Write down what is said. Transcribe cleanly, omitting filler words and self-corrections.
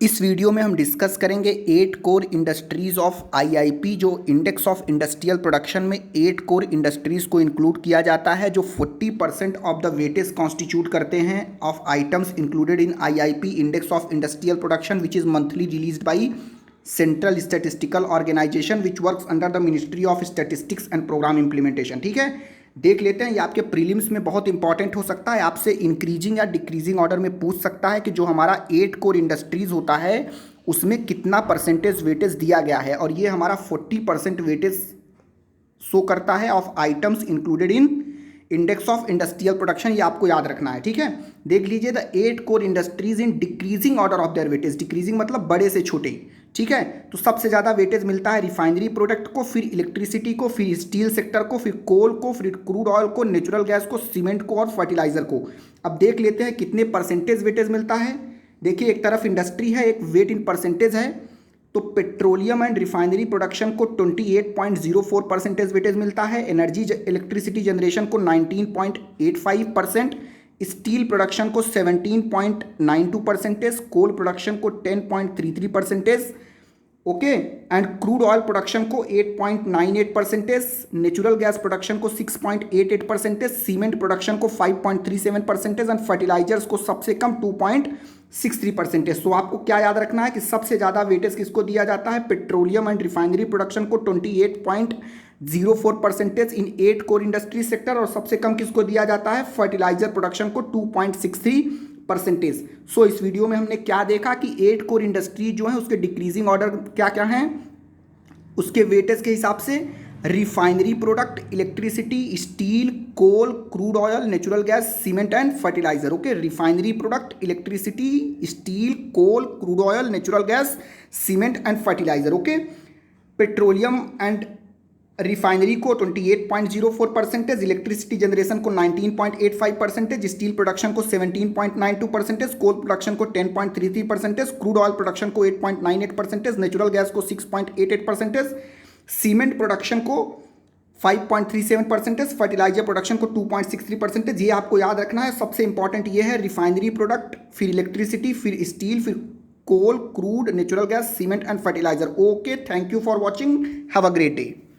इस वीडियो में हम डिस्कस करेंगे 8 कोर इंडस्ट्रीज ऑफ आईआईपी। जो इंडेक्स ऑफ इंडस्ट्रियल प्रोडक्शन में 8 कोर इंडस्ट्रीज को इंक्लूड किया जाता है जो 40% ऑफ द वेटेज कॉन्स्टिट्यूट करते हैं of items included in IIP index of industrial production which is monthly released by central statistical organisation which works under the ministry of statistics and programme implementation. ठीक है, देख लेते हैं। ये आपके prelims में बहुत इंपॉर्टेंट हो सकता है, आपसे इंक्रीजिंग या डिक्रीजिंग ऑर्डर में पूछ सकता है कि जो हमारा 8 कोर इंडस्ट्रीज होता है उसमें कितना परसेंटेज वेटेज दिया गया है, और ये हमारा 40% वेटेज शो करता है of items included in index of industrial production. ये आपको याद रखना है। ठीक है, देख लीजिए the 8 core industries in decreasing order of their weightage. Decreasing मतलब बड़े से छोटे। ठीक है, तो सबसे ज़्यादा वेटेज मिलता है रिफाइनरी प्रोडक्ट को, फिर इलेक्ट्रिसिटी को, फिर स्टील सेक्टर को, फिर कोल को, फिर क्रूड ऑयल को, नेचुरल गैस को, सीमेंट को और फर्टिलाइजर को। अब देख लेते हैं कितने परसेंटेज वेटेज मिलता है। देखिए, एक तरफ इंडस्ट्री है, एक वेट इन परसेंटेज है। तो पेट्रोलियम एंड रिफाइनरी प्रोडक्शन को 28.04% वेटेज मिलता है, एनर्जी इलेक्ट्रिसिटी जनरेशन को 19.85%, स्टील प्रोडक्शन को 17.92%, कोल प्रोडक्शन को 10.33%, okay, and crude oil production को 8.98%, नेचुरल गैस प्रोडक्शन को 6.88%, सीमेंट प्रोडक्शन को 5.37% एंड फर्टिलाइजर्स को सबसे कम 2.63%। सो आपको क्या याद रखना है कि सबसे ज़्यादा वेटेज किसको दिया जाता है? पेट्रोलियम एंड रिफाइनरी प्रोडक्शन को 28.04% इन 8 कोर इंडस्ट्री सेक्टर, और सबसे कम किसको दिया जाता है? फर्टिलाइजर प्रोडक्शन को 2.63%। सो इस वीडियो में हमने क्या देखा कि 8 कोर इंडस्ट्री जो है उसके डिक्रीजिंग ऑर्डर क्या क्या हैं, उसके वेटेज के हिसाब से refinery product, electricity, steel, coal, crude oil, natural gas, cement and fertiliser. Okay, refinery product, electricity, steel, coal, crude oil, natural gas, cement and fertiliser. Okay, petroleum and refinery को 28.04%, electricity generation को 19.85%, steel production को 17.92%, coal production को 10.33%, crude oil production को 8.98%, natural gas को 6.88%, cement production को 5.37%, fertiliser production को 2.63%। ये आपको याद रखना है। सबसे इंपॉर्टेंट ये है रिफाइनरी प्रोडक्ट, फिर इलेक्ट्रिसिटी, फिर स्टील, फिर coal, crude, natural gas, cement and fertiliser. Okay, thank you for watching, have a great day.